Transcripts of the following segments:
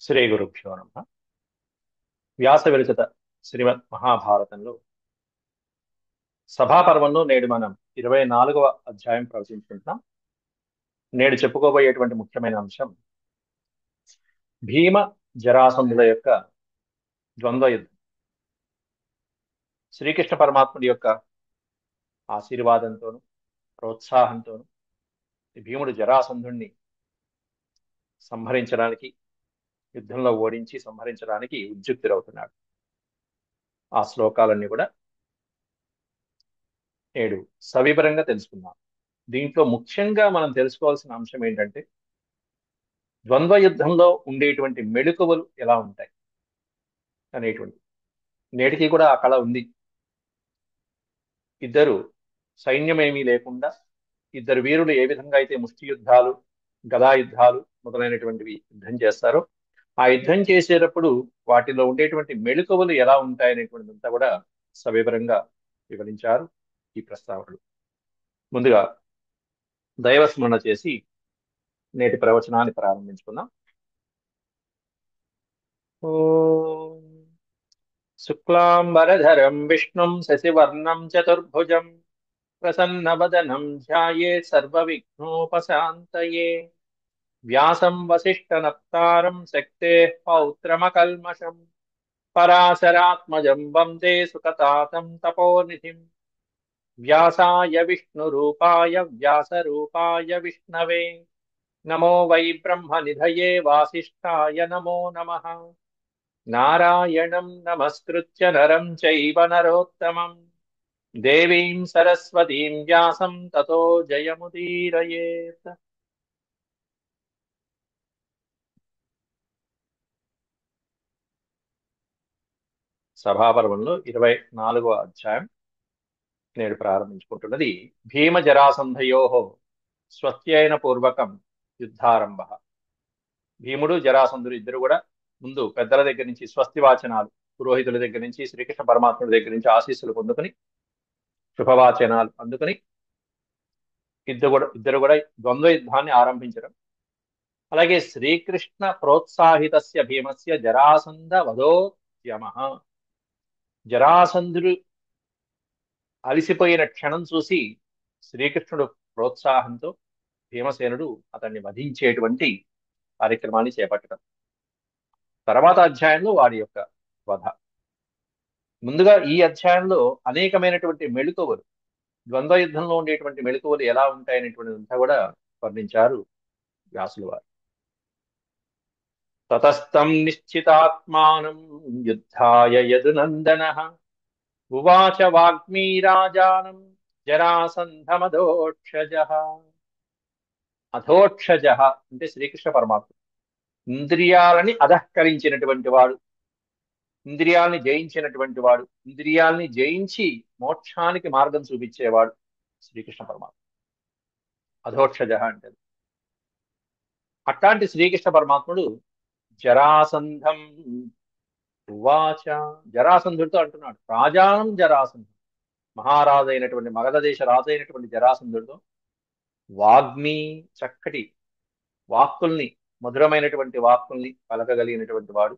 శ్రీ గురుభ్యో నమః. వ్యాస విరచిత శ్రీమద్ మహాభారతంలో సభాపర్వంలో నేడు మనం 24వ అధ్యాయం ప్రవచించుకుంటున్నాం. నేడు చెప్పుకోబోయేటువంటి ముఖ్యమైన అంశం భీమ జరాసంధుల యొక్క ద్వంద్వ యుద్ధం. శ్రీకృష్ణ పరమాత్ముడి యొక్క ఆశీర్వాదంతోను ప్రోత్సాహంతోను భీముడు జరాసంధుణ్ణి సంహరించడానికి, యుద్ధంలో ఓడించి సంహరించడానికి ఉద్యుక్తుడవుతున్నాడు. ఆ శ్లోకాలన్నీ కూడా నేడు సవివరంగా తెలుసుకుందాం. దీంట్లో ముఖ్యంగా మనం తెలుసుకోవాల్సిన అంశం ఏంటంటే ద్వంద్వ యుద్ధంలో ఉండేటువంటి మెళకువలు ఎలా ఉంటాయి అనేటువంటి. నేటికి కూడా ఆ కళ ఉంది. ఇద్దరు సైన్యమేమీ లేకుండా ఇద్దరు వీరులు ఏ విధంగా అయితే ముష్టి యుద్ధాలు, గదా యుద్ధాలు మొదలైనటువంటివి యుద్ధం చేస్తారో, ఆ యుద్ధం చేసేటప్పుడు వాటిలో ఉండేటువంటి మెళకువలు ఎలా ఉంటాయనేటువంటిదంతా కూడా సవివరంగా వివరించారు ఈ ప్రస్తావనలు. ముందుగా దైవస్మరణ చేసి నేటి ప్రవచనాన్ని ప్రారంభించుకుందాం. ఓం శుక్లాంబరధరం విష్ణుం శశివర్ణం చతుర్భుజం ప్రసన్నవదనం ధ్యాయేత్ సర్వవిఘ్నోపశాంతయే. వ్యాసం వసిష్ఠనప్తారం శక్తేః పౌత్రమకల్మషం పరాశరాత్మజం వందే సుఖతాతం తపోనిధిం. వ్యాసాయ విష్ణురూపాయ వ్యాసరూపాయ విష్ణవే నమో వై బ్రహ్మనిధయే వాసిష్ఠాయ నమో నమః. నారాయణం నమస్కృత్య నరం చైవ నరోత్తమం దేవీం సరస్వతీం వ్యాసం తతో జయముదీరయేత్. సభాపర్వంలో 24వ అధ్యాయం నేడు ప్రారంభించుకుంటున్నది భీమ జరాసంధయోః స్వస్త్యయన పూర్వకం యుద్ధారంభ. భీముడు జరాసంధుడు ఇద్దరు కూడా ముందు పెద్దల దగ్గర నుంచి స్వస్తి వాచనాలు, పురోహితుల దగ్గర నుంచి శ్రీకృష్ణ పరమాత్ముడి దగ్గర నుంచి ఆశీస్సులు పొందుకుని శుభవాచనాలు అందుకుని ఇద్దరు కూడా ద్వంద్వ యుద్ధాన్ని ఆరంభించడం. అలాగే శ్రీకృష్ణ ప్రోత్సాహితస్య భీమస్య జరాసంధ వధోద్యమ. జరాసంధుడు అలిసిపోయిన క్షణం చూసి శ్రీకృష్ణుడు ప్రోత్సాహంతో భీమసేనుడు అతన్ని వధించేటువంటి కార్యక్రమాన్ని చేపట్టడం. తర్వాత అధ్యాయంలో వాడి యొక్క వధ. ముందుగా ఈ అధ్యాయంలో అనేకమైనటువంటి మెళకువలు, ద్వంద్వ యుద్ధంలో ఉండేటువంటి మెళకువలు ఎలా ఉంటాయనేటువంటిదంతా కూడా వర్ణించారు వ్యాసుల వారు. తతస్తం నిశ్చితాత్మానం యుద్ధాయ యదునందనః ఉవాచ వాగ్మీరాజానం జరాసంధమధోక్షజః. అధోక్షజః అంటే శ్రీకృష్ణ పరమాత్మ. ఇంద్రియాలని అధఃకరించినటువంటి వాడు, ఇంద్రియాల్ని జయించినటువంటి వాడు, ఇంద్రియాల్ని జయించి మోక్షానికి మార్గం చూపించేవాడు శ్రీకృష్ణ పరమాత్మ. అధోక్షజ అంటే అట్లాంటి శ్రీకృష్ణ పరమాత్ముడు జరాసంధం ఉవాచ. జరాసంధుడితో అంటున్నాడు, రాజానం జరాసంధం, మహారాజు అయినటువంటి మగధ దేశ రాజు అయినటువంటి జరాసంధుడితో వాగ్మి, చక్కటి వాక్కుల్ని, మధురమైనటువంటి వాక్కుల్ని పలకగలిగినటువంటి వాడు,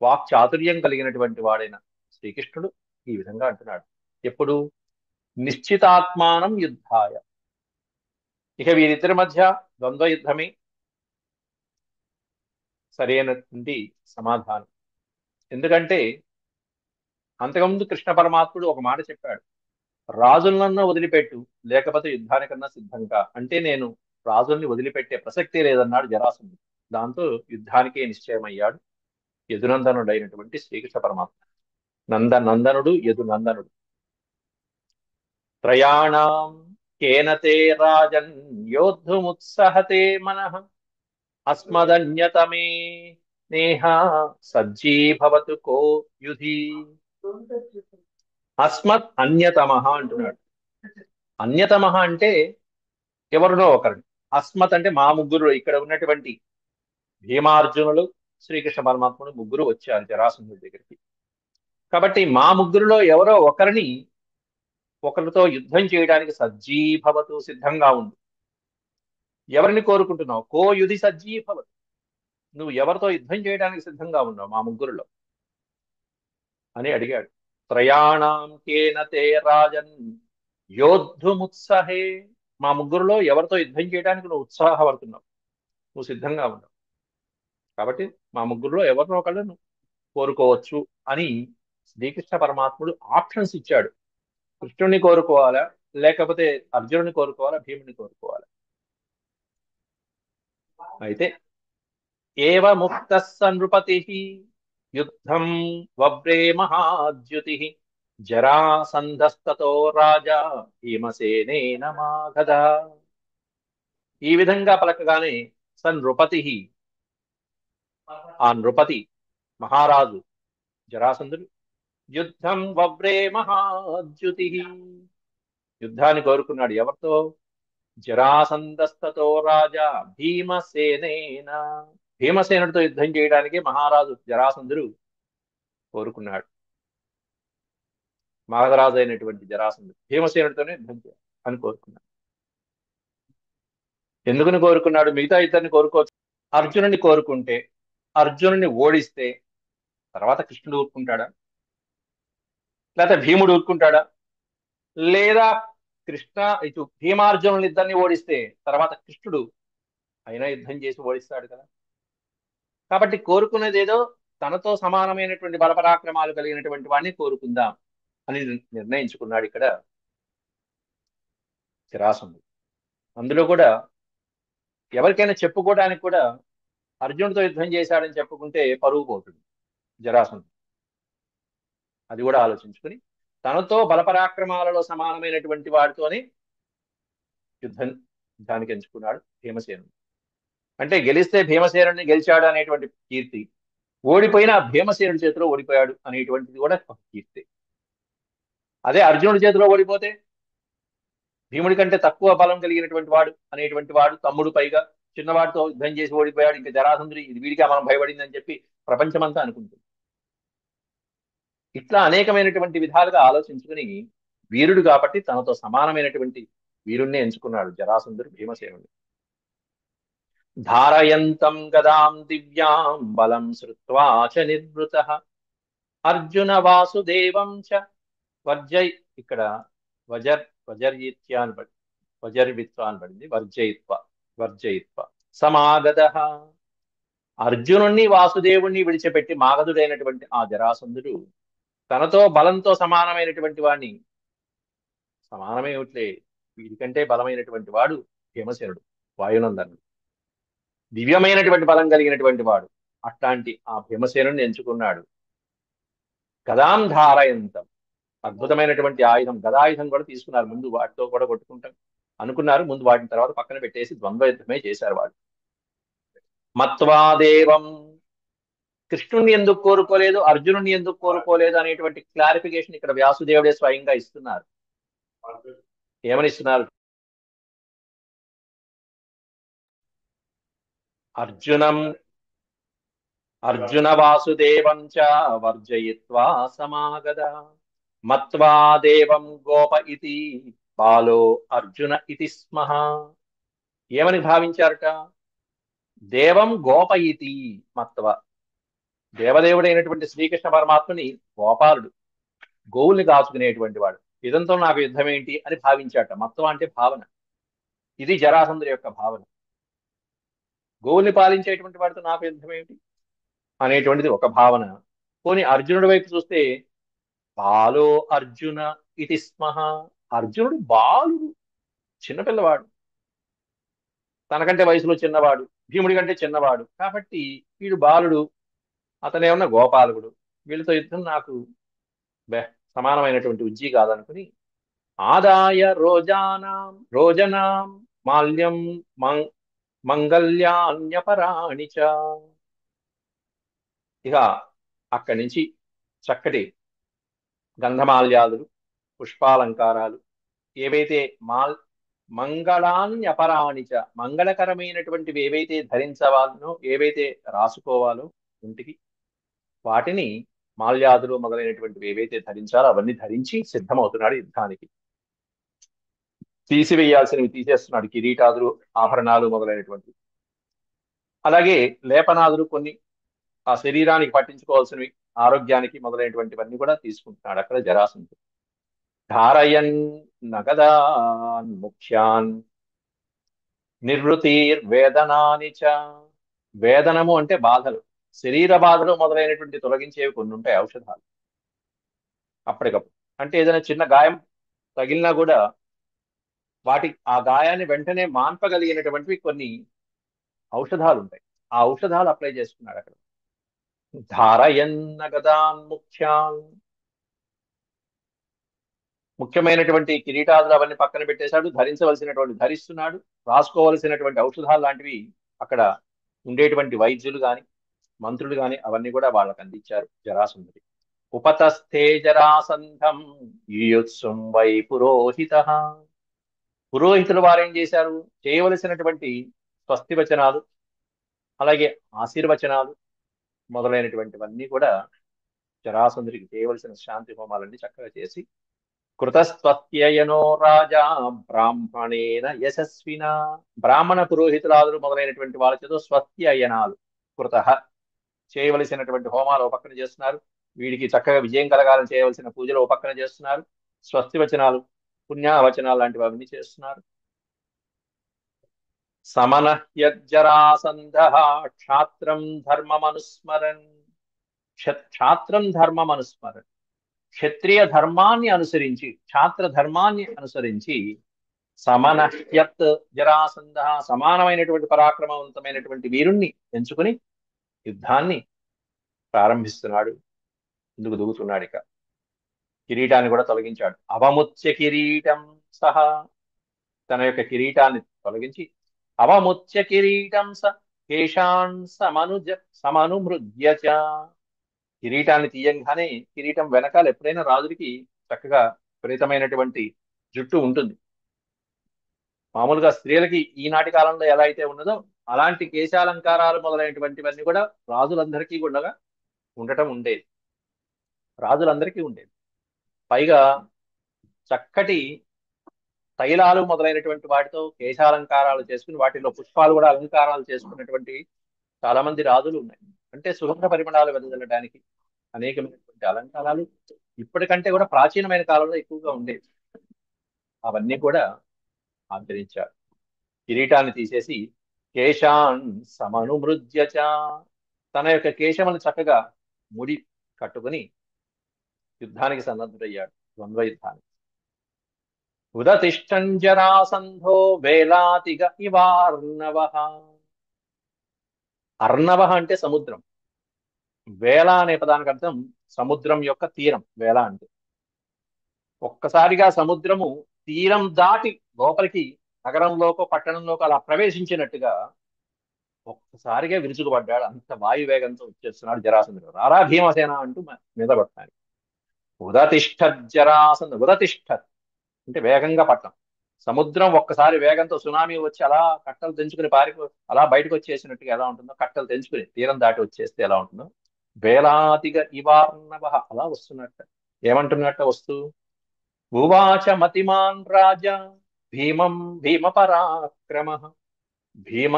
వాక్ చాతుర్యం కలిగినటువంటి వాడైన శ్రీకృష్ణుడు ఈ విధంగా అంటున్నాడు. ఎప్పుడు? నిశ్చితాత్మానం యుద్ధాయ. ఇక వీరిద్దరి మధ్య ద్వంద్వ యుద్ధమే సరైనటువంటి సమాధానం. ఎందుకంటే అంతకుముందు కృష్ణ పరమాత్ముడు ఒక మాట చెప్పాడు, రాజులనన్నా వదిలిపెట్టు, లేకపోతే యుద్ధానికన్నా సిద్ధంగా. అంటే నేను రాజుల్ని వదిలిపెట్టే ప్రసక్తే లేదన్నాడు జరాసంధుడు. దాంతో యుద్ధానికే నిశ్చయమయ్యాడు యదునందనుడైనటువంటి శ్రీకృష్ణ పరమాత్మ. నందనందనుడు యదునందనుడు. త్రయాణం కేన తే రాజన్ యోద్ధుముత్సహతే మనః అస్మదన్యతమే నేహ సజ్జీభవతు కో యుధి. అస్మత్ అన్యతమః అంటున్నాడు. అన్యతమః అంటే ఎవరినో ఒకరిని. అస్మత్ అంటే మా ముగ్గురు. ఇక్కడ ఉన్నటువంటి భీమార్జునులు, శ్రీకృష్ణ పరమాత్ముడు ముగ్గురు వచ్చారు జరాసంధుడి దగ్గరికి. కాబట్టి మా ముగ్గురులో ఎవరో ఒకరితో యుద్ధం చేయడానికి సజ్జీభవతు, సిద్ధంగా ఉంది. ఎవరిని కోరుకుంటున్నావు? కో యుధి సజ్జీభవతు, నువ్వు ఎవరితో యుద్ధం చేయడానికి సిద్ధంగా ఉన్నావు మా ముగ్గురులో అని అడిగాడు. త్రయాణం కేన తే రాజన్ యోద్ధుముత్సహే. మా ముగ్గురులో ఎవరితో యుద్ధం చేయడానికి నువ్వు ఉత్సాహపడుతున్నావు, నువ్వు సిద్ధంగా ఉన్నావు, కాబట్టి మా ముగ్గురులో ఎవరినో ఒకళ్ళు నువ్వు కోరుకోవచ్చు అని శ్రీకృష్ణ పరమాత్ముడు ఆప్షన్స్ ఇచ్చాడు. కృష్ణుడిని కోరుకోవాలా, లేకపోతే అర్జునుడిని కోరుకోవాలా, భీముని కోరుకోవాలా. అయితే ఏవ ముక్త నృపతి యుద్ధం వవ్రే మహాద్యుతి జరాసంధస్తతో రాజా భీమసేనేన మాగధ. ఈ విధంగా పలకగానే నృపతి, ఆ నృపతి మహారాజు జరాసంధుడు, యుద్ధం వవ్రే మహాద్యుతి, యుద్ధాన్ని కోరుకున్నాడు. ఎవరితో? జరాసంధస్తతో రాజా భీమసేనేన, భీమసేనుడితో యుద్ధం చేయడానికి మహారాజు జరాసంధుడు కోరుకున్నాడు. మగధరాజు అయినటువంటి జరాసంధుడు భీమసేనుడితోనే యుద్ధం చేయాలి అని కోరుకున్నాడు. ఎందుకని కోరుకున్నాడు? మిగతా ఇద్దరిని కోరుకోవచ్చు. అర్జునుని కోరుకుంటే, అర్జునుని ఓడిస్తే తర్వాత కృష్ణుడు ఊరుకుంటాడా, లేకపోతే భీముడు ఊరుకుంటాడా? లేదా కృష్ణ ఇటు భీమార్జునులు ఇద్దరిని ఓడిస్తే తర్వాత కృష్ణుడు అయినా యుద్ధం చేసి ఓడిస్తాడు కదా. కాబట్టి కోరుకునేది ఏదో తనతో సమానమైనటువంటి బలపరాక్రమాలు కలిగినటువంటి వాడిని కోరుకుందాం అని నిర్ణయించుకున్నాడు ఇక్కడ జరాసంధుడు. అందులో కూడా ఎవరికైనా చెప్పుకోవడానికి కూడా అర్జునుడితో యుద్ధం చేశాడని చెప్పుకుంటే పరువు పోతుంది జరాసంధుడు. అది కూడా ఆలోచించుకుని తనతో బలపరాక్రమాలలో సమానమైనటువంటి వాడితోనే యుద్ధానికి ఎంచుకున్నాడు భీమసేనుడు. అంటే గెలిస్తే భీమసేనుడిని గెలిచాడు అనేటువంటి కీర్తి, ఓడిపోయినా భీమసేనుడి చేతిలో ఓడిపోయాడు అనేటువంటిది కూడా ఒక కీర్తి. అదే అర్జునుడి చేతిలో ఓడిపోతే భీముడి కంటే తక్కువ బలం కలిగినటువంటి వాడు అనేటువంటి వాడు, తమ్ముడు పైగా చిన్నవాడితో యుద్ధం చేసి ఓడిపోయాడు, ఇంకా జరాసంధుడి ఇది వీడిగా మనం భయపడింది అని చెప్పి ప్రపంచమంతా అనుకుంటుంది. ఇట్లా అనేకమైనటువంటి విధాలుగా ఆలోచించుకుని వీరుడు కాబట్టి తనతో సమానమైనటువంటి వీరుణ్ణి ఎంచుకున్నాడు జరాసంధుడు భీమసేనుడు. ధారయంతం గదాం దివ్యాం బలం శ్రుత్వా చ నిర్వృతః అర్జున వాసుదేవం చ వర్జయ్, ఇక్కడ వజర్యిత్యా అని పడింది, వజర్విత్వ అని పడింది, వర్జయిత్వ సమాగతః. అర్జునుణ్ణి వాసుదేవుణ్ణి విడిచిపెట్టి మాగధుడైనటువంటి ఆ జరాసంధుడు తనతో బలంతో సమానమైనటువంటి వాడిని, సమానమేమిట్లే వీడికంటే బలమైనటువంటి వాడు భీమసేనుడు వాయునందనుడు, దివ్యమైనటువంటి బలం కలిగినటువంటి వాడు. అట్లాంటి ఆ భీమసేనుడిని ఎంచుకున్నాడు. గదాం ధారయంతం, అద్భుతమైనటువంటి ఆయుధం గదాయుధం కూడా తీసుకున్నారు. ముందు వాటితో కూడా కొట్టుకుంటాం అనుకున్నారు, ముందు వాటిని తర్వాత పక్కన పెట్టేసి ద్వంద్వ యుద్ధమే చేశారు వాళ్ళు. మత్వాదేవం, కృష్ణుణ్ణి ఎందుకు కోరుకోలేదు, అర్జునుడిని ఎందుకు కోరుకోలేదు అనేటువంటి క్లారిఫికేషన్ ఇక్కడ వ్యాసుదేవుడే స్వయంగా ఇస్తున్నారు. ఏమని ఇస్తున్నారు? అర్జున వాసుదేవం చ వర్జయిత్వా సమాగద మత్వా దేవం గోప ఇతి బాలో అర్జున ఇతి స్మః. ఏమని భావించారట? దేవం గోప ఇతి మత్వ, దేవదేవుడైనటువంటి శ్రీకృష్ణ పరమాత్మని గోపాలుడు, గోవుల్ని కాచుకునేటువంటి వాడు, ఇదంతో నాకు యుద్ధం ఏంటి అని భావించాట. మత్వ అంటే భావన. ఇది జరాసంధుడి యొక్క భావన. గోవుల్ని పాలించేటువంటి వాడితో నాకు యుద్ధం ఏంటి అనేటువంటిది ఒక భావన. పోనీ అర్జునుడి వైపు చూస్తే బాలో అర్జున ఇతి స్మః, అర్జునుడు బాలుడు, చిన్నపిల్లవాడు, తనకంటే వయసులో చిన్నవాడు, భీముడి కంటే చిన్నవాడు, కాబట్టి వీడు బాలుడు, అతనేమన్నా గోపాలకుడు, వీళ్ళతో యుద్ధం నాకు సమానమైనటువంటి ఉజ్జి కాదనుకుని ఆదాయ రోజనాం మాల్యం మంగళ్యాన్యపరాణి చ. ఇక అక్కడి నుంచి చక్కటి గంధమాల్యాదులు, పుష్పాలంకారాలు, ఏవైతే మంగళాన్యపరాణిచ, మంగళకరమైనటువంటివి ఏవైతే ధరించవాలనో, ఏవైతే రాసుకోవాలో ఒంటికి, వాటిని మాల్యాదులు మొదలైనటువంటివి ఏవైతే ధరించాలో అవన్నీ ధరించి సిద్ధమవుతున్నాడు యుద్ధానికి. తీసివేయాల్సినవి తీసేస్తున్నాడు, కిరీటాదులు, ఆభరణాలు మొదలైనటువంటివి. అలాగే లేపనాదులు కొన్ని ఆ శరీరానికి పట్టించుకోవాల్సినవి, ఆరోగ్యానికి మొదలైనటువంటివన్నీ కూడా తీసుకుంటున్నాడు అక్కడ జరాసంధుడు. ధారయన్ నగదాన్ ముఖ్యాన్ నిర్వృతిర్వేదనాని చ. వేదనము అంటే బాధలు, శరీర బాధలు మొదలైనటువంటి తొలగించేవి కొన్ని ఉంటాయి ఔషధాలు అప్పటికప్పుడు. అంటే ఏదైనా చిన్న గాయం తగిలినా కూడా ఆ గాయాన్ని వెంటనే మాన్పగలిగినటువంటివి కొన్ని ఔషధాలు ఉంటాయి. ఆ ఔషధాలు అప్లై చేసుకున్నాడు అక్కడ. ధారయన్న గదాన్ ముఖ్యాన్, ముఖ్యమైనటువంటి కిరీటాదులు అవన్నీ పక్కన పెట్టేశాడు, ధరిస్తున్నాడు. రాసుకోవలసినటువంటి ఔషధాలు లాంటివి అక్కడ ఉండేటువంటి వైద్యులు గాని మంత్రులు గాని అవన్నీ కూడా వాళ్ళకి అందించారు జరాసంధుడి. ఉపతస్థే జరాసంధం యుయుత్సుం వై పురోహిత. పురోహితులు వారేం చేశారు, చేయవలసినటువంటి స్వస్తి వచనాలు అలాగే ఆశీర్వచనాలు మొదలైనటువంటివన్నీ కూడా జరాసంధుడికి చేయవలసిన శాంతి హోమాలన్నీ చక్కగా చేసి, కృతస్త్వత్యయనో రాజా బ్రాహ్మణేన యశస్విన. బ్రాహ్మణ పురోహితురాదులు మొదలైనటువంటి వాళ్ళ చేత స్వత్యయనాలు కృత చేయవలసినటువంటి హోమాలు ఓ పక్కన చేస్తున్నారు, వీడికి చక్కగా విజయం కలగాలని చేయవలసిన పూజలు ఓ పక్కన చేస్తున్నారు, స్వస్తి వచనాలు పుణ్యావచనాలు లాంటివి అవన్నీ చేస్తున్నారు. సమనహ్యజ్జరాసంధ క్షాత్రం ధర్మమనుస్మరన్. క్షాత్రం ధర్మమనుస్మరన్, క్షత్రియ ధర్మాన్ని అనుసరించి క్షాత్ర ధర్మాన్ని అనుసరించి సమనహ్యత్ జరాసంధ, సమానమైనటువంటి పరాక్రమవంతమైనటువంటి వీరుణ్ణి ఎంచుకుని యుద్ధాన్ని ప్రారంభిస్తున్నాడు, ముందుకు దిగుతున్నాడు. ఇక కిరీటాన్ని కూడా తొలగించాడు. అవముచ్య కిరీటం సహా, తన యొక్క కిరీటాన్ని తొలగించి అవముచ్య కిరీటం స కేశాన్ సమనుమృజ్య చ. కిరీటాన్ని తీయంగానే కిరీటం వెనకాల ఎప్పుడైనా రాజుడికి చక్కగా విపరీతమైనటువంటి జుట్టు ఉంటుంది. మామూలుగా స్త్రీలకి ఈనాటి కాలంలో ఎలా అయితే ఉన్నదో అలాంటి కేశాలంకారాలు మొదలైనటువంటివన్నీ కూడా రాజులందరికీ కూడా ఉండేది. రాజులందరికీ ఉండేది. పైగా చక్కటి తైలాలు మొదలైనటువంటి వాటితో కేశాలంకారాలు చేసుకుని వాటిలో పుష్పాలు కూడా అలంకారాలు చేసుకున్నటువంటి చాలా మంది రాజులు ఉన్నాయి. అంటే సుగంధ పరిమళాలు వెదజల్లడానికి అనేకమైనటువంటి అలంకారాలు ఇప్పటికంటే కూడా ప్రాచీనమైన కాలంలో ఎక్కువగా ఉండేవి. అవన్నీ కూడా ఆచరించారు. కిరీటాన్ని తీసేసి కేశాన్ సమనుమృజ్య చ, తన యొక్క కేశమును చక్కగా ముడి కట్టుకుని యుద్ధానికి సన్నద్ధుడయ్యాడు, ద్వంద్వ యుద్ధానికి. ఉదతిష్టం జరాసంధో వేలాతిగ ఇవార్ణవ. అర్ణవ అంటే సముద్రం, వేళ అనే పదానికి అర్థం సముద్రం యొక్క తీరం. వేళ అంటే ఒక్కసారిగా సముద్రము తీరం దాటి లోపలికి నగరంలోకో పట్టణంలోకి అలా ప్రవేశించినట్టుగా ఒక్కసారిగా విరుచుకుపడ్డాడు. అంత వాయువేగంతో వచ్చేస్తున్నాడు జరాసంధుడు. రారా భీమసేన అంటూ మీద పడతాడు. ఉదతిష్ఠత్ జరాసంధ, ఉదతిష్ఠత్ అంటే వేగంగా పట్టం. సముద్రం ఒక్కసారి వేగంతో సునామీ వచ్చి అలా కట్టలు తెంచుకుని అలా బయటకు వచ్చేసినట్టుగా ఎలా ఉంటుందో, కట్టలు తెంచుకుని తీరం దాటి వచ్చేస్తే ఎలా ఉంటుందో, వేలాతిగా ఇవార్ణవ అలా వస్తున్నట్ట. ఏమంటున్నట్ట వస్తూ, ఉవాచ మతిమాన్ రాజా భీమం భీమ పరాక్రమ భీమ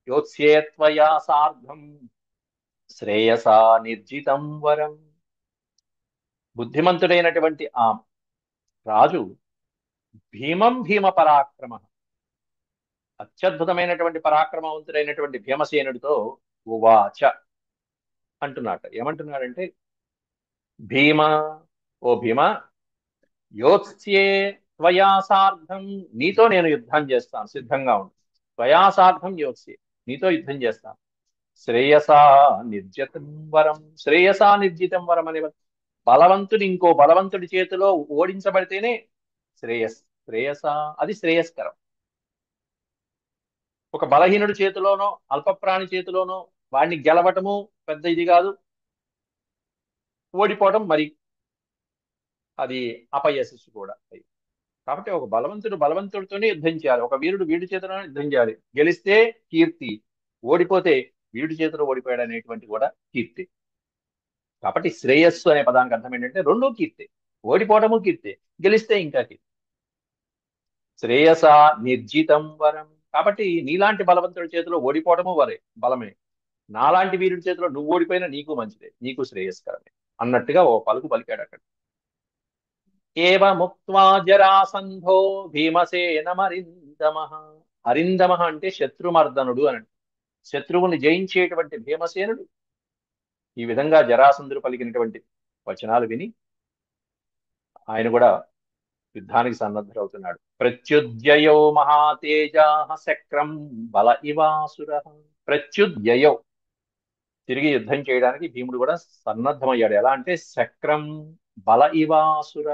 యోత్స్యేత్వయా సార్ధం శ్రేయసా నిర్జితం వరం. బుద్ధిమంతుడైనటువంటి ఆ రాజు భీమం భీమ పరాక్రమ, అత్యద్భుతమైనటువంటి పరాక్రమవంతుడైనటువంటి భీమసేనుడితో ఉవాచ అంటున్నాట. ఏమంటున్నాడంటే, భీమ, ఓ భీమ, యోత్స్యే త్వయా సార్ధం, నీతో నేను యుద్ధం చేస్తాను, సిద్ధంగా ఉండు. త్వయా సార్ధం యోత్స్యే, నీతో యుద్ధం చేస్తాను. శ్రేయసా నిర్జితం వరం, శ్రేయసా నిర్జితం వరం అనే బలవంతుడు ఇంకో బలవంతుడి చేతిలో ఓడించబడితేనే శ్రేయస, అది శ్రేయస్కరం. ఒక బలహీనుడి చేతిలోనో అల్పప్రాణి చేతిలోనో వాడిని గెలవటము పెద్ద ఇది కాదు, ఓడిపోవడం మరి అది అపయశస్సు కూడా. కాబట్టి ఒక బలవంతుడితోనే యుద్ధం చేయాలి, ఒక వీరుడు వీడి చేతిలోనే యుద్ధం చేయాలి. గెలిస్తే కీర్తి, ఓడిపోతే వీడి చేతిలో ఓడిపోయాడు అనేటువంటి కూడా కీర్తి. కాబట్టి శ్రేయస్సు అనే పదానికి అర్థం ఏంటంటే రెండూ కీర్తి, ఓడిపోవటము కీర్తి, గెలిస్తే ఇంకా కీర్తి. శ్రేయస నిర్జితం వరం, కాబట్టి నీలాంటి బలవంతుడి చేతిలో ఓడిపోవడము వరే బలమే, నాలాంటి వీరుడి చేతిలో నువ్వు ఓడిపోయినా నీకు మంచిదే, నీకు శ్రేయస్కరమే అన్నట్టుగా ఓ పలుకు పలికాడు అక్కడ. ఏవముక్త్వా జరాసంధో భీమసేనమరిందమః. అరిందమః అంటే శత్రుమర్దనుడు అని. శత్రువుని జయించేటువంటి భీమసేనుడు ఈ విధంగా జరాసంధుడు పలికినటువంటి వచనాలు విని ఆయన కూడా యుద్ధానికి సన్నద్ధుడవుతున్నాడు. ప్రత్యుద్యయో మహాతేజా శక్రం బల ఇవాసుర. ప్రత్యుద్యయో తిరిగి యుద్ధం చేయడానికి భీముడు కూడా సన్నద్ధమయ్యాడు. ఎలా అంటే శక్రం బల ఇవాసుర.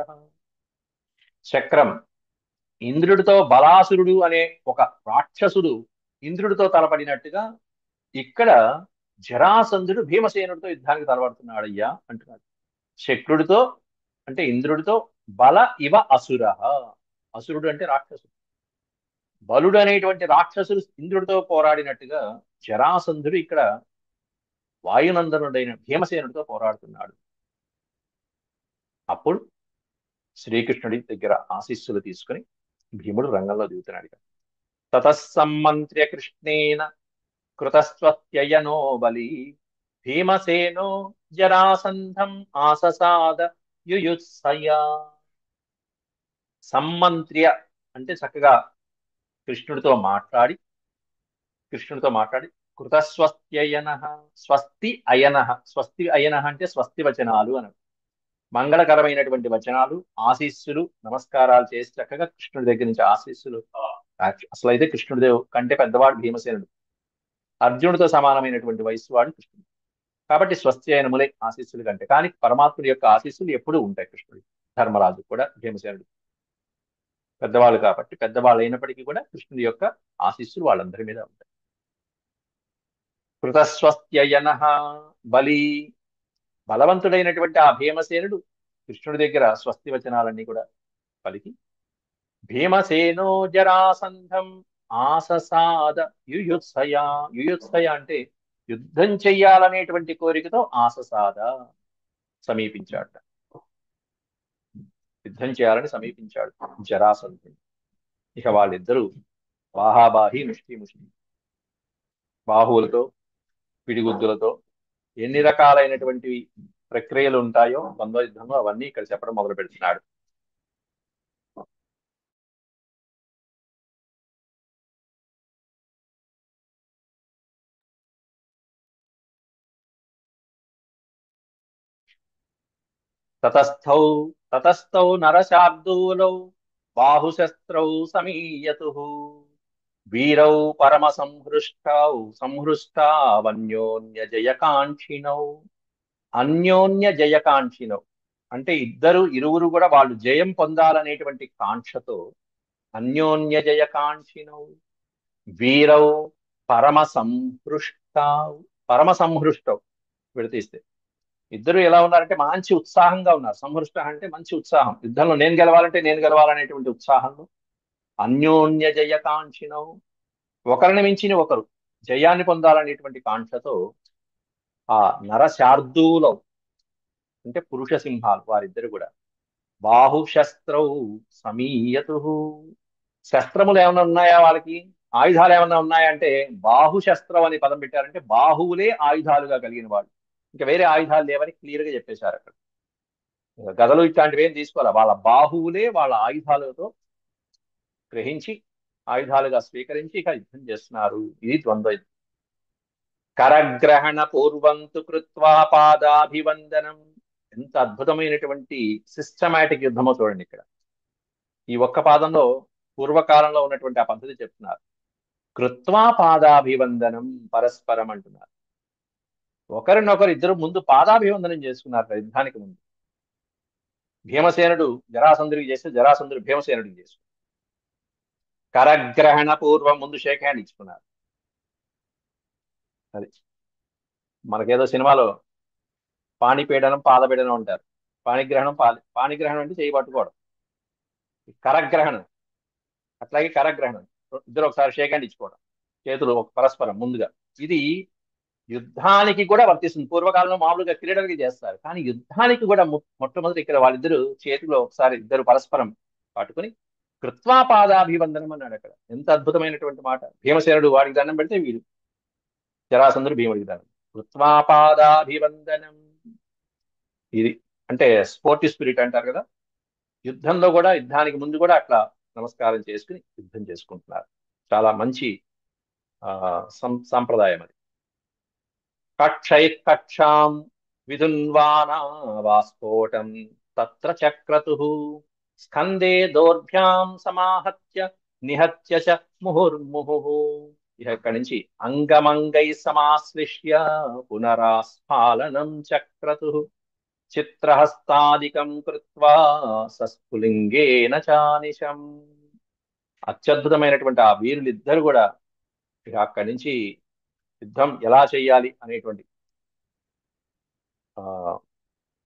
చక్రం, ఇంద్రుడితో బలాసురుడు అనే ఒక రాక్షసుడు ఇంద్రుడితో తలపడినట్టుగా ఇక్కడ జరాసంధుడు భీమసేనుడితో యుద్ధానికి తలపడుతున్నాడయ్యా అంటున్నాడు. శక్రుడితో అంటే ఇంద్రుడితో, బల ఇవ అసుర. అసురుడు అంటే రాక్షసుడు. బలుడు అనేటువంటి రాక్షసుడు ఇంద్రుడితో పోరాడినట్టుగా జరాసంధుడు ఇక్కడ వాయునందనుడైన భీమసేనుడితో పోరాడుతున్నాడు. అప్పుడు శ్రీకృష్ణుడి దగ్గర ఆశీస్సులు తీసుకుని భీముడు రంగంలో దిగుతున్నాడు. తతస్సమ్మంత్ర్య కృష్ణేన కృతస్త్వత్యయనో బలి భీమసేనో జరాసంధం ఆససాద యుయుత్సయా. సమ్మంత్ర్య అంటే చక్కగా కృష్ణుడితో మాట్లాడి కృతస్వస్త్యయన, స్వస్తి అయన, స్వస్తి అయన అంటే స్వస్తి వచనాలు అని, మంగళకరమైనటువంటి వచనాలు, ఆశీస్సులు, నమస్కారాలు చేసి చక్కగా కృష్ణుడి దగ్గర నుంచి ఆశీస్సులు. అసలు అయితే కృష్ణుడి కంటే పెద్దవాడు భీమసేనుడు, అర్జునుడితో సమానమైనటువంటి వయస్సు వాడు కృష్ణుడు. కాబట్టి స్వస్తి అయినములే ఆశీస్సులు కంటే, కానీ పరమాత్ముడి యొక్క ఆశీస్సులు ఎప్పుడూ ఉంటాయి కృష్ణుడి. ధర్మరాజు కూడా భీమసేనుడు పెద్దవాళ్ళు కాబట్టి, పెద్దవాళ్ళు అయినప్పటికీ కూడా కృష్ణుడి యొక్క ఆశీస్సులు వాళ్ళందరి మీద ఉంటాయి. కృతస్వస్త్యయన బలి, బలవంతుడైనటువంటి ఆ భీమసేనుడు కృష్ణుడి దగ్గర స్వస్తి వచనాలన్నీ కూడా పలికి భీమసేనో జరాసంధం ఆససాద యుయుత్సయ. యుయుత్సయ అంటే యుద్ధం చెయ్యాలనేటువంటి కోరికతో ఆససాద సమీపించాడు, యుద్ధం చేయాలని సమీపించాడు జరాసంధుడు. ఇక వాళ్ళిద్దరూ బాహాబాహి ముష్టి ముష్టి, బాహువులతో పిడిగుద్దులతో ఎన్ని రకాలైనటువంటి ప్రక్రియలు ఉంటాయో ద్వంద్వ యుద్ధంలో అవన్నీ ఇక్కడ చెప్పడం మొదలు పెడుతున్నాడు. తతస్థౌ తతస్థౌ నరశార్దూలౌ బాహుశస్త్రౌ సమీయతుః వీరౌ పరమ సంహృష్టావన్యోన్య జయకాంక్షిణౌ. అన్యోన్య జయకాంక్షిణౌ అంటే ఇరువురు కూడా వాళ్ళు జయం పొందాలనేటువంటి కాంక్షతో అన్యోన్య జయకాంక్షిణౌ. వీరౌ పరమ సంహృష్టౌ విడతీస్తే ఇద్దరు ఎలా ఉన్నారంటే మంచి ఉత్సాహంగా ఉన్నారు. సంహృష్ట అంటే మంచి ఉత్సాహం, యుద్ధంలో నేను గెలవాలనేటువంటి ఉత్సాహంలో. అన్యోన్య జయకాంక్షిణౌ ఒకరిని మించిన ఒకరు జయాన్ని పొందాలనేటువంటి కాంక్షతో ఆ నరశార్దూలౌ అంటే పురుష సింహాలు వారిద్దరు కూడా బాహుశస్త్రౌ సమీయతుః. శస్త్రములు ఏమైనా ఉన్నాయా వాళ్ళకి, ఆయుధాలు ఏమైనా ఉన్నాయా అంటే బాహుశస్త్రం అని పదం పెట్టారంటే బాహువులే ఆయుధాలుగా కలిగిన వాళ్ళు, ఇంకా వేరే ఆయుధాలు లేవని క్లియర్ గా చెప్పేశారు అక్కడ. గదలు ఇట్లాంటివి ఏం తీసుకోవాలి, వాళ్ళ బాహువులే వాళ్ళ ఆయుధాలతో గ్రహించి ఆయుధాలుగా స్వీకరించి ఇక యుద్ధం చేస్తున్నారు. ఇది ద్వంద్వ యుద్ధం. కరగ్రహణ పూర్వంతు కృత్వా పాదాభివందనం. ఎంత అద్భుతమైనటువంటి సిస్టమాటిక్ యుద్ధమో చూడండి ఇక్కడ. ఈ ఒక్క పాదంలో పూర్వకాలంలో ఉన్నటువంటి ఆ పద్ధతి చెప్తున్నారు. కృత్వా పాదాభివందనం పరస్పరం అంటున్నారు. ఒకరినొకరు ఇద్దరు ముందు పాదాభివందనం చేసుకున్నారు యుద్ధానికి ముందు. భీమసేనుడు జరాసంధుడికి చేస్తే జరాసంధుడు భీమసేనుడికి చేసుకున్నారు. కరగ్రహణ పూర్వం ముందు షేక్ హ్యాండ్ ఇచ్చుకున్నారు. అది మనకేదో సినిమాలో పాణిపీడనం పాదపీడనం అంటారు. పాణిగ్రహణం అంటే చేయి పట్టుకోవడం. కరగ్రహణం అట్లాగే కరగ్రహణం ఇద్దరు ఒకసారి షేక్ హ్యాండ్ ఇచ్చుకోవడం, చేతులు ఒక పరస్పరం ముందుగా. ఇది యుద్ధానికి కూడా వర్తిస్తుంది. పూర్వకాలంలో మామూలుగా క్రీడలకి చేస్తారు, కానీ యుద్ధానికి కూడా మొట్టమొదటి ఇక్కడ వాళ్ళిద్దరు చేతిలో ఒకసారి ఇద్దరు పరస్పరం పట్టుకుని కృత్వా పాదాభివందనం అన్నాడు అక్కడ. ఎంత అద్భుతమైనటువంటి మాట. భీమసేనుడు వాడికి దండం పెడితే వీడు జరాసంధుడు భీముడికి దండం. కృత్వా పాదాభివందనం. ఇది అంటే స్పోర్టి స్పిరిట్ అంటారు కదా. యుద్ధంలో కూడా, యుద్ధానికి ముందు కూడా అట్లా నమస్కారం చేసుకుని యుద్ధం చేసుకుంటున్నారు. చాలా మంచి సంప్రదాయం అది. కక్షై కక్షాం విధున్వానా వాస్ఫోటం తత్ర చక్రతు స్కందే దౌర్భ్యాం సమాహత్య నిహత్య చ ముహుర్ముహు. ఇక ఇక్కడి నుంచి అంగమంగై సమాశ్లిష్య పునరాస్ఫాలనం చక్రతు చిత్రహస్తాదికం కృత్వా సస్ఫులింగేన చానిశం. అత్యద్భుతమైనటువంటి ఆ వీరులిద్దరు కూడా ఇక అక్కడి నుంచి యుద్ధం ఎలా చేయాలి అనేటువంటి ఆ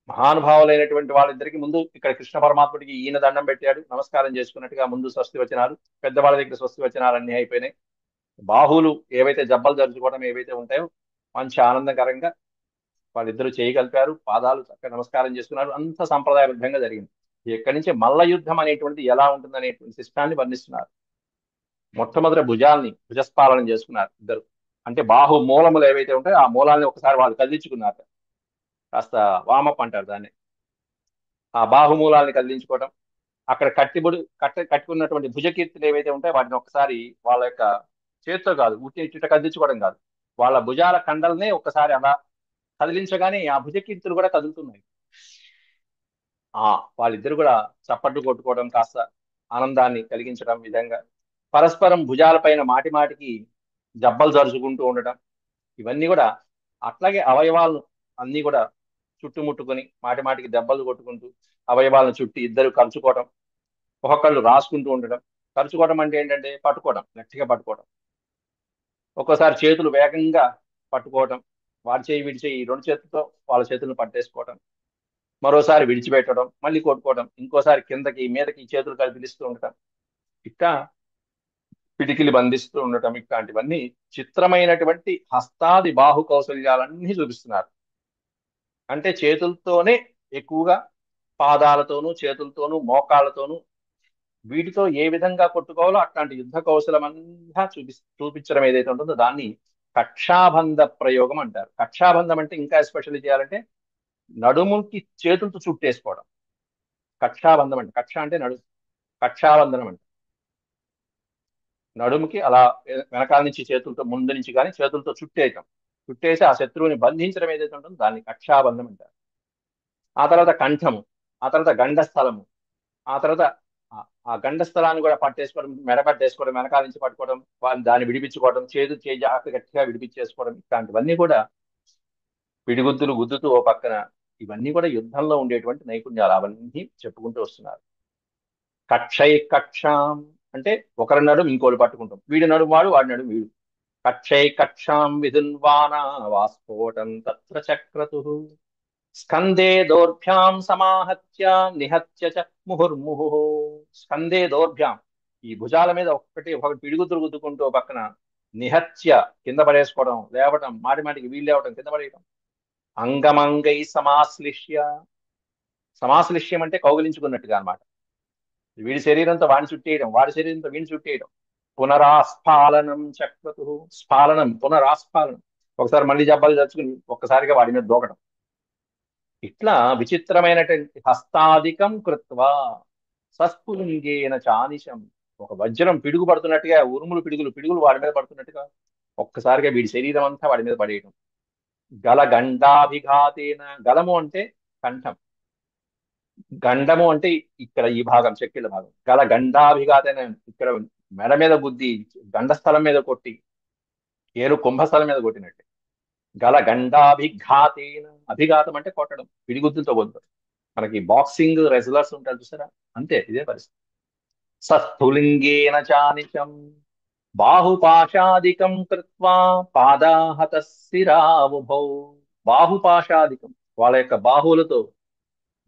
మహానుభావులైనటువంటి వాళ్ళిద్దరికి ముందు ఇక్కడ కృష్ణ పరమాత్ముడికి ఈయన దండం పెట్టాడు, నమస్కారం చేసుకున్నట్టుగా ముందు స్వస్తి వచనాలు, పెద్దవాళ్ళ దగ్గర స్వస్తి వచనాలు అన్ని అయిపోయినాయి. బాహువులు ఏవైతే జబ్బలు జరుచుకోవడం ఏవైతే ఉంటాయో మంచి ఆనందకరంగా వాళ్ళిద్దరూ చేయగలిపారు. పాదాలు చక్కగా నమస్కారం చేసుకున్నారు. అంత సంప్రదాయబద్ధంగా జరిగింది. ఇక్కడి నుంచి మల్ల యుద్ధం అనేటువంటిది ఎలా ఉంటుంది అనేటువంటి శిష్టాన్ని వర్ణిస్తున్నారు. మొట్టమొదటి భుజస్పాలనం చేసుకున్నారు ఇద్దరు. అంటే బాహు మూలములు ఏవైతే ఉంటాయో ఆ మూలాన్ని ఒకసారి వాళ్ళు కదిలించుకున్నారు. కాస్త వామప్ అంటారు దాన్ని. ఆ బాహుమూలాన్ని కదిలించుకోవడం, అక్కడ కట్టుకున్నటువంటి భుజకీర్తులు ఏవైతే ఉంటాయో వాటిని ఒక్కసారి వాళ్ళ యొక్క చేతితో కాదు, ఇట్ట కదిలించుకోవడం కాదు, వాళ్ళ భుజాల కండలనే ఒక్కసారి అలా కదిలించగానే ఆ భుజకీర్తులు కూడా కదులుతున్నాయి. వాళ్ళిద్దరు కూడా చప్పట్లు కొట్టుకోవడం, కాస్త ఆనందాన్ని కలిగించడం విధంగా పరస్పరం భుజాలపైన మాటి మాటికి జబ్బలు జరుచుకుంటూ ఉండటం, ఇవన్నీ కూడా అట్లాగే అవయవాలను అన్ని కూడా చుట్టుముట్టుకొని మాటి మాటికి దెబ్బలు కొట్టుకుంటూ అవయవాలను చుట్టి ఇద్దరు కరుచుకోవడం, ఒక్కొక్కళ్ళు రాసుకుంటూ ఉండడం. కరుచుకోవడం అంటే ఏంటంటే పట్టుకోవడం, గట్టిగా పట్టుకోవడం. ఒక్కోసారి చేతులు వేగంగా పట్టుకోవడం, వాడి చేయి వీడి చేయి రెండు చేతులతో వాళ్ళ చేతులను పట్టేసుకోవడం, మరోసారి విడిచిపెట్టడం, మళ్ళీ కొట్టుకోవడం, ఇంకోసారి కిందకి మీదకి చేతులు కదిలిస్తూ ఉండటం, ఇట్లా పిడికిలి బంధిస్తూ ఉండటం, ఇట్లాంటివన్నీ చిత్రమైనటువంటి హస్తాది బాహు కౌశల్యాలన్నీ చూపిస్తున్నారు. అంటే చేతులతోనే ఎక్కువగా, పాదాలతోనూ చేతులతోనూ మోకాళ్ళతోనూ వీటితో ఏ విధంగా కొట్టుకోవాలో అట్లాంటి యుద్ధ కౌశలం అంతా చూపించడం ఏదైతే ఉంటుందో దాన్ని కక్షాబంధ ప్రయోగం అంటారు. కక్షాబంధం అంటే ఇంకా ఎస్పెషల్లీ చేయాలంటే నడుముకి చేతులతో చుట్టేసుకోవడం. కక్షాబంధం అంటే, కక్ష అంటే నడుము, కక్షాబంధనం అంటే నడుముకి అలా వెనకాల నుంచి చేతులతో, ముందు నుంచి కానీ చేతులతో చుట్టేయటం. చుట్టేసి ఆ శత్రువుని బంధించడం ఏదైతే ఉంటుందో దాన్ని కక్షాబంధం అంటారు. ఆ తర్వాత కంఠము, ఆ తర్వాత గండస్థలము, ఆ తర్వాత ఆ గండస్థలాన్ని కూడా పట్టేసుకోవడం, మెడ పట్టేసుకోవడం, వెనకాల నుంచి పట్టుకోవడం, దాన్ని విడిపించుకోవడం, చేయి జాగ్రత్త గట్టిగా విడిపించేసుకోవడం, ఇట్లాంటివన్నీ కూడా పిడిగుద్దులు గుద్దుతూ ఓ పక్కన, ఇవన్నీ కూడా యుద్ధంలో ఉండేటువంటి నైపుణ్యాలు. అవన్నీ చెప్పుకుంటూ వస్తున్నారు. కక్షై కక్షాం అంటే ఒకరి నడుము ఇంకోటి పట్టుకుంటాం, వీడి నడుము వాడు, వాడి నడుము వీడు. కక్షై కక్షాం విధున్వానా వాస్ఫోటం తత్ర చక్రతు స్కందే దౌర్భ్యాం సమాహత్య నిహత్య చ ముహుర్ముహు. స్కందే దౌర్భ్యాం, ఈ భుజాల మీద ఒకటి పిడుగుతులు గుద్దుకుంటూ పక్కన నిహత్య కింద పడేసుకోవడం, లేవటం, మాటి మాటికి వీళ్ళు లేవటం, కింద పడేయటం. అంగమంగై సమాశ్లిష్య, సమాశ్లిష్యం అంటే కౌగిలించుకున్నట్టుగా అనమాట. వీడి శరీరంతో వాడిని చుట్టేయడం, వాడి శరీరంతో వీడిని చుట్టేయడం. పునరాస్ఫాలనం చక్రతు, స్ఫాలనం పునరాస్ఫాలనం, ఒకసారి మళ్ళీ జబ్బాలు తెచ్చుకుని ఒక్కసారిగా వాడి మీద దూకడం. ఇట్లా విచిత్రమైనటువంటి హస్తాధికం కృత్వా సస్ఫులింగేన చానిశం. ఒక వజ్రం పిడుగు పడుతున్నట్టుగా, ఉరుములు పిడుగులు పిడుగులు వాడి మీద పడుతున్నట్టుగా ఒక్కసారిగా వీడి శరీరం అంతా వాడి మీద పడేయటం. గలగండాభిఘాతేన, గలము అంటే కంఠం, గండము అంటే ఇక్కడ ఈ భాగం, చెక్కిళ్ళ భాగం. గలగండాభిఘాతేన ఇక్కడ మెడ మీద బుద్ధి, గండస్థలం మీద కొట్టి, ఏరు కుంభస్థలం మీద కొట్టినట్టు. గలగండాభిఘాతేన, అభిఘాతం అంటే కొట్టడం, పిడిగుద్దులతో కొట్టడం. మనకి బాక్సింగ్ రెజ్లర్స్ ఉంటారు చూసారా, అంతే ఇదే పరిస్థితి. సస్థులింగేన చానిశం బాహుపాశాదికం కృత్వా పాదాహత శిరావుభౌ. బాహుపాశాదికం, వాళ్ళ యొక్క బాహువులతో,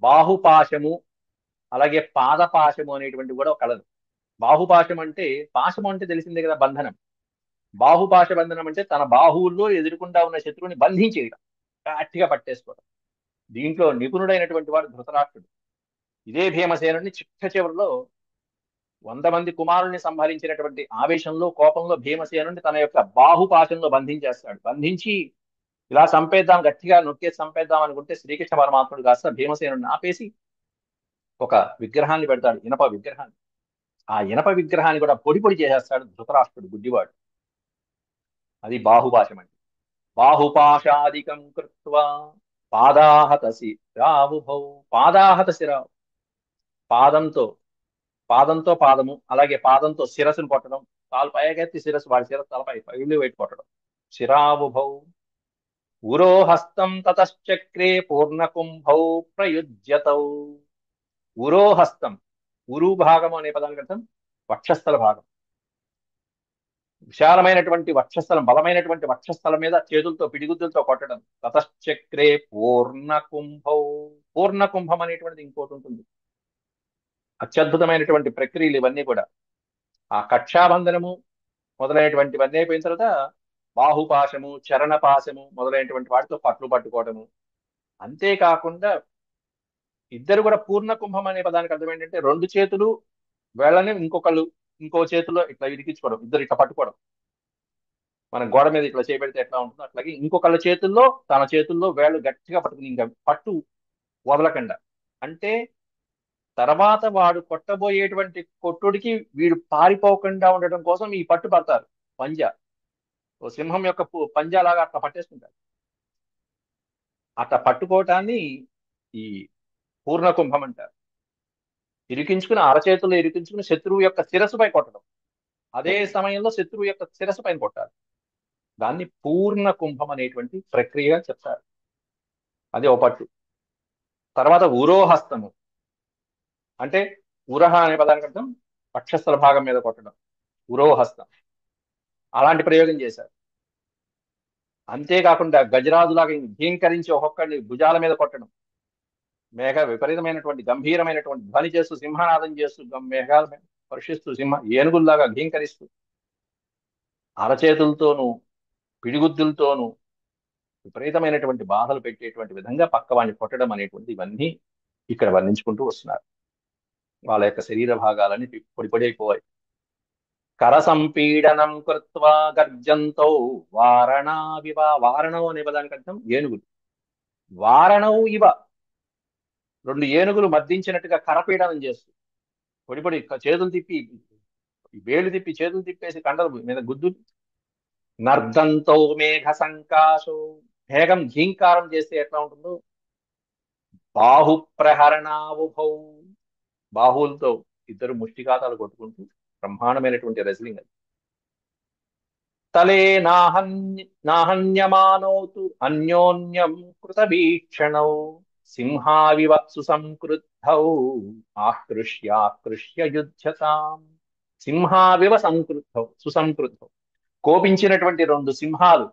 బాహుపాశము అలాగే పాదపాశము అనేటువంటి కూడా ఒక కలదు. బాహుపాశం అంటే, పాశము అంటే తెలిసిందే కదా, బంధనం. బాహుపాశ బంధనం అంటే తన బాహువుల్లో ఎదురుకుండా ఉన్న శత్రువుని బంధించేయడం, గట్టిగా పట్టేసుకోవడం. దీంట్లో నిపుణుడైనటువంటి వాడు ధృతరాష్ట్రుడు. ఇదే భీమసేనుడిని చిట్ట చివరిలో 100 మంది కుమారుల్ని సంహరించినటువంటి ఆవేశంలో కోపంలో భీమసేనుని తన యొక్క బాహుపాశంలో బంధించేస్తాడు. బంధించి ఇలా చంపేద్దాం, గట్టిగా నొక్కేసి చంపేద్దాం అనుకుంటే శ్రీకృష్ణ పరమాత్ముడు కాస్త భీమసేనుని ఆపేసి ఒక విగ్రహాన్ని పెడతాడు, ఇనప విగ్రహాన్ని. ఆ ఇనప విగ్రహాన్ని కూడా పొడి పొడి చేసేస్తాడు ధృతరాష్ట్రుడు, గుడ్డివాడు. అది బాహుపాశం అంటే. బాహుపాశాదికం కృత్వా పాదాహత శిరావుభౌ. పాదాహత శిరావు, పాదంతో, పాదంతో పాదము, అలాగే పాదంతో శిరస్సును కొట్టడం, కాలు పైకెత్తి శిరస్సు, వాడి శిరస్సు తలపై పైలు పెట్టి కొట్టడం. శిరావుభౌ ఉరోహస్తం తతశ్చక్రే పూర్ణకుంభౌ ప్రయుజ్యతౌ. ఉరోహస్తం, ఉరు భాగం అనే పదానికి అర్థం వక్షస్థల భాగం. విశాలమైనటువంటి వక్షస్థలం, బలమైనటువంటి వక్షస్థలం మీద చేతులతో పిడిగుద్దులతో కొట్టడం. తతశ్చక్రే పూర్ణకుంభౌ. పూర్ణకుంభం అనేటువంటిది ఇంకోటి ఉంటుంది. అత్యద్భుతమైనటువంటి ప్రక్రియలు ఇవన్నీ కూడా. ఆ కక్షాబంధనము మొదలైనటువంటివన్నీ అయిపోయిన తర్వాత బాహుపాశము, చరణపాశము మొదలైనటువంటి వాటితో పట్లు పట్టుకోవడము. అంతేకాకుండా ఇద్దరు కూడా పూర్ణ కుంభం అనే పదానికి అర్థం ఏంటంటే రెండు చేతులు వేళ్ళని ఇంకో చేతిలో ఇట్లా ఇరికించుకోవడం, ఇద్దరు ఇట్లా పట్టుకోవడం. మనం గోడ మీద ఇట్లా చేపెడితే ఎట్లా ఉంటుందో అట్లాగే ఇంకొకళ్ళ చేతుల్లో తన చేతుల్లో వేళ్ళు గట్టిగా పట్టుకుని ఇంకా పట్టు వదలకుండా. అంటే తర్వాత వాడు కొట్టబోయేటువంటి కొట్టుడికి వీడు పారిపోకుండా ఉండటం కోసం ఈ పట్టు పడతారు. పంజా, ఓ సింహం యొక్క పంజాలాగా అట్లా పట్టేసుకుంటారు. అట్లా పట్టుకోవటాన్ని ఈ పూర్ణ కుంభం అంటారు. ఇరికించుకుని, అరచేతుల్లో ఇరికించుకుని శత్రువు యొక్క శిరస్సుపై కొట్టడం. అదే సమయంలో శత్రువు యొక్క శిరస్సు పైన కొట్టాలి. దాన్ని పూర్ణ కుంభం అనేటువంటి ప్రక్రియగా చెప్తారు. అది ఒక పట్టు. తర్వాత ఉరోహస్తము అంటే ఉరహ అనే పదానికి అర్థం వక్షస్థల భాగం మీద కొట్టడం, ఉరోహస్తం. అలాంటి ప్రయోగం చేశారు. అంతేకాకుండా గజరాజులాగా భీంకరించి ఒక్కొక్కడిని భుజాల మీద కొట్టడం, విపరీతమైనటువంటి గంభీరమైనటువంటి ధ్వని చేస్తూ సింహనాదం చేస్తూ మేఘాల మీద వర్షిస్తూ ఏనుగుల్లాగా భీంకరిస్తూ అరచేతులతోనూ పిడిగుద్దులతోనూ విపరీతమైనటువంటి బాధలు పెట్టేటువంటి విధంగా పక్కవాడిని కొట్టడం అనేటువంటి ఇవన్నీ ఇక్కడ వర్ణించుకుంటూ వస్తున్నారు. వాళ్ళ యొక్క శరీర భాగాలని పొడి అయిపోయాయి. కర సంపీడనం కృత్వా గర్జంతో వారణావివ. వారణం అనే పదానికి అర్థం ఏనుగులు. వారణవు ఇవ, రెండు ఏనుగులు మద్దించినట్టుగా కరపీడనం చేస్తూ పొడి చేతులు తిప్పి, వేలు తిప్పి చేతులు తిప్పేసి కండల మీద గుద్దు. నర్దంతో మేఘ సంకాశో. మేఘం ఘీంకారం చేస్తే ఎట్లా ఉంటుందో బాహు ప్రహరణావుభౌ. బాహువులతో ఇద్దరు ముష్టిఘాతాలు కొట్టుకుంటూ బ్రహ్మాండమైనటువంటి రెజ్లింగ్ అది. తలే నాహన్యమానౌతు అన్యోన్యం కృత వీక్షణౌ సింహావివ సుసంక్రుద్ధౌ ఆకృష్య యుధ్యతాం. సింహావివ సంక్రుద్ధౌ సుసంక్రుద్ధౌ. కోపించినటువంటి రెండు సింహాలు,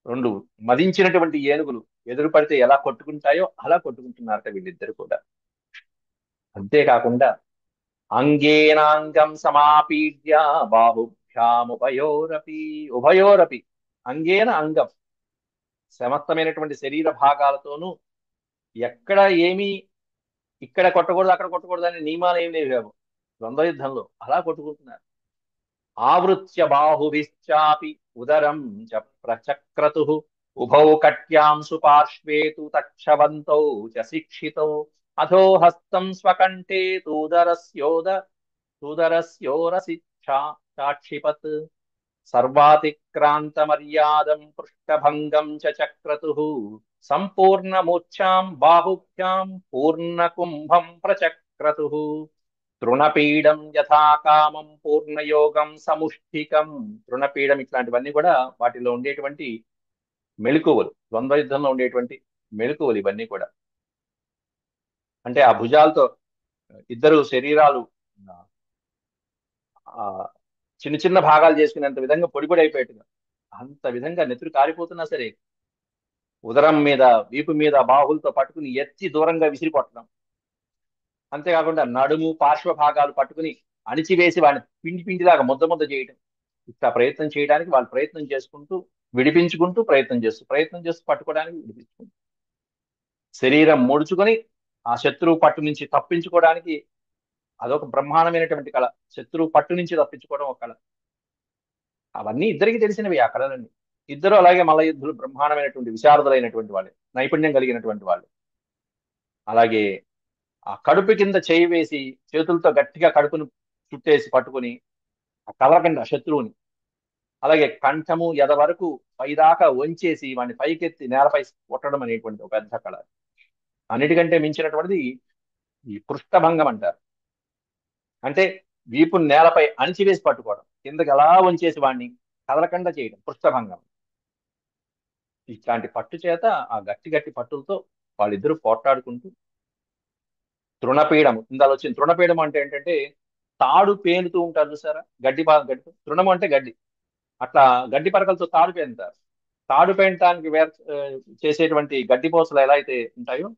రెండు మదించినటువంటి ఏనుగులు ఎదురు పడితే ఎలా కొట్టుకుంటాయో అలా కొట్టుకుంటున్నారట వీళ్ళిద్దరు కూడా. అంతేకాకుండా అంగేనాంగం సమాపీడ్య బాహుభ్యాముభయోరపి. ఉభయోరపి అంగేన అంగం, సమస్తమైనటువంటి శరీర భాగాలతోనూ ఎక్కడ ఏమి ఇక్కడ కొట్టకూడదు అక్కడ కొట్టకూడదు అనే నియమాలు ఏం లేవు ద్వంద్వ యుద్ధంలో. అలా కొట్టుకుంటున్నారు. ఆవృత్య బాహుభిశ్చాపి ఉదరం చ ప్రచక్రతు ఉభౌ కట్యాం సుపార్శ్వేతు తక్షవంతౌ చ శిక్షితౌ అధో హస్తం స్వకంఠే తూదరస్యోరసి చాక్షిపత్ సర్వాతిక్రాంత మర్యాదం పృష్ఠభంగం చ చక్రతు సంపూర్ణమూర్ఛాం బాహుభ్యాం పూర్ణకుంభం ప్రచక్రతు తృణపీడం యథాకామం పూర్ణయోగం సముష్ఠికం. తృణపీడం ఇట్లాంటివన్నీ కూడా వాటిలో ఉండేటువంటి మెళుకువలు, ద్వంద్వ యుద్ధంలో ఉండేటువంటి మెళుకువలు ఇవన్నీ కూడా. అంటే ఆ భుజాలతో ఇద్దరు శరీరాలు ఆ చిన్న చిన్న భాగాలు చేసుకునేంత విధంగా పొడి అయిపోయేట్టుగా, అంత విధంగా నెత్తురు కారిపోతున్నా సరే ఉదరం మీద, వీపు మీద బాహులతో పట్టుకుని ఎత్తి దూరంగా విసిరి కొట్టడం. అంతేకాకుండా నడుము, పార్శ్వ భాగాలు పట్టుకుని అణిచివేసి వాడిని పిండిలాగా ముద్ద చేయడం. ఇట్లా ప్రయత్నం చేయడానికి వాళ్ళు ప్రయత్నం చేసుకుంటూ విడిపించుకుంటూ ప్రయత్నం చేస్తూ పట్టుకోవడానికి విడిపించుకుంటూ శరీరం ముడుచుకొని ఆ శత్రువు పట్టు నుంచి తప్పించుకోవడానికి అదొక బ్రహ్మాండమైనటువంటి కళ. శత్రువు పట్టు నుంచి తప్పించుకోవడం ఒక కళ. అవన్నీ ఇద్దరికి తెలిసినవి ఆ కళలన్నీ. ఇద్దరు అలాగే మల్ల యుద్ధులు బ్రహ్మాండమైనటువంటి విశారదులైనటువంటి వాళ్ళు, నైపుణ్యం కలిగినటువంటి వాళ్ళు. అలాగే ఆ కడుపు కింద చేయి వేసి చేతులతో గట్టిగా కడుపును చుట్టేసి పట్టుకుని ఆ కలకండ శత్రువుని, అలాగే కంఠము ఎద వరకు పైదాకా వంచేసి వాడిని పైకెత్తి నేలపై కొట్టడం అనేటువంటి ఒక పెద్ద కళ. అన్నిటికంటే మించినటువంటిది ఈ పృష్ఠభంగం అంటారు. అంటే వీపుని నేలపై అణిచివేసి పట్టుకోవడం, కిందకి ఎలా వంచేసి వాడిని కదలకుండా చేయడం పృష్ఠభంగం. ఇట్లాంటి పట్టు చేత ఆ గట్టి గట్టి పట్టులతో వాళ్ళిద్దరూ పోట్లాడుకుంటూ తృణపీడము, ఇందాలు వచ్చింది. తృణపీడం అంటే ఏంటంటే తాడు పేనుతూ ఉంటారు చూసారా, గడ్డి బాగా గడ్డి. తృణము అంటే గడ్డి. అట్లా గడ్డి పరకలతో తాడు పేనుతారు. తాడు పేనటానికి చేసేటువంటి గడ్డి పోసలు ఎలా అయితే ఉంటాయో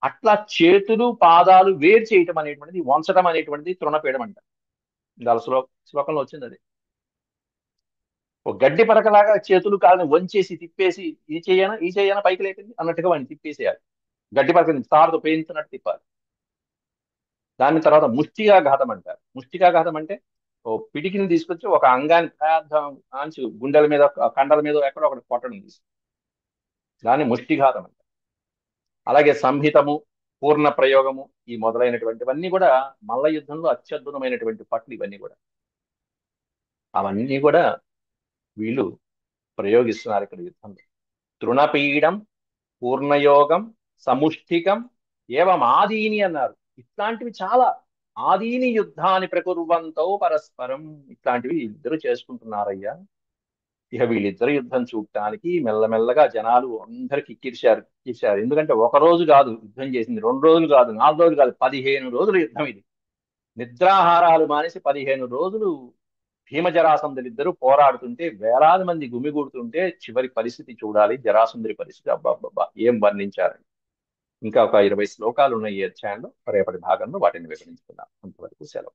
అట్లా చేతులు పాదాలు వేరు చేయటం అనేటువంటిది, వంచడం అనేటువంటిది తృణపీడం అంటారు. ఇందాల శ్లోకంలో వచ్చింది అది. ఒక గడ్డి పరకలాగా చేతులు కాళ్ళని వంచేసి తిప్పేసి ఈ చేయనా పైకి లేపింది అన్నట్టుగా వాడిని తిప్పేసేయాలి. గడ్డి పరక నుంచి తాడుతో పేయించినట్టు తిప్పాలి. దాని తర్వాత ముష్టికాఘాతం అంటారు. ముష్టికాఘాతం అంటే ఓ పిడికిని తీసుకొచ్చి ఒక అంగాన్ని ఆంచి గుండెల మీద కండల మీద ఎక్కడో ఒకటి కొట్టడం తీసి దాన్ని ముష్టిఘాతం అంటారు. అలాగే సంహితము, పూర్ణ ప్రయోగము, ఈ మొదలైనటువంటివన్నీ కూడా మల్ల యుద్ధంలో అత్యద్భుతమైనటువంటి పట్లు. ఇవన్నీ కూడా అవన్నీ కూడా వీళ్ళు ప్రయోగిస్తున్నారు ఇక్కడ యుద్ధంలో. తృణపీడం, పూర్ణయోగం, సముష్టికం, ఏవం ఆదీని అన్నారు. ఇట్లాంటివి చాలా. ఆదీని యుద్ధాన్ని ప్రకుర్వంతో పరస్పరం, ఇట్లాంటివి ఇద్దరు చేసుకుంటున్నారయ్యా. ఇక వీళ్ళిద్దరు యుద్ధం చూడటానికి మెల్లమెల్లగా జనాలు అందరికి ఎక్కిరిశారు. ఎందుకంటే ఒక రోజు కాదు యుద్ధం చేసింది, 2 రోజులు కాదు, 4 రోజులు కాదు, 15 రోజులు యుద్ధం ఇది. నిద్రాహారాలు మానేసి 15 రోజులు భీమజరాసంధులిద్దరూ పోరాడుతుంటే, వేలాది మంది గుమిగూడుతుంటే చివరి పరిస్థితి చూడాలి. జరాసంధుడి పరిస్థితి అబ్బాబ్బా ఏం వర్ణించారండి. ఇంకా ఒక 20 శ్లోకాలు ఉన్నాయి ఈ అధ్యాయంలో. రేపటి భాగంలో వాటిని వివరించుకుందాం. అంతవరకు సెలవు.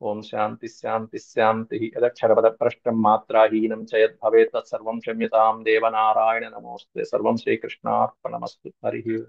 ఓం శాంతి శాంతి శాంతి. యదక్షరపద భ్రష్టం మాత్రాహీనం చ యద్భవేత్ తత్సర్వం క్షమ్యతాం దేవనారాయణ నమోస్తే. సర్వం శ్రీకృష్ణార్పణమస్తు. హరి ఓం.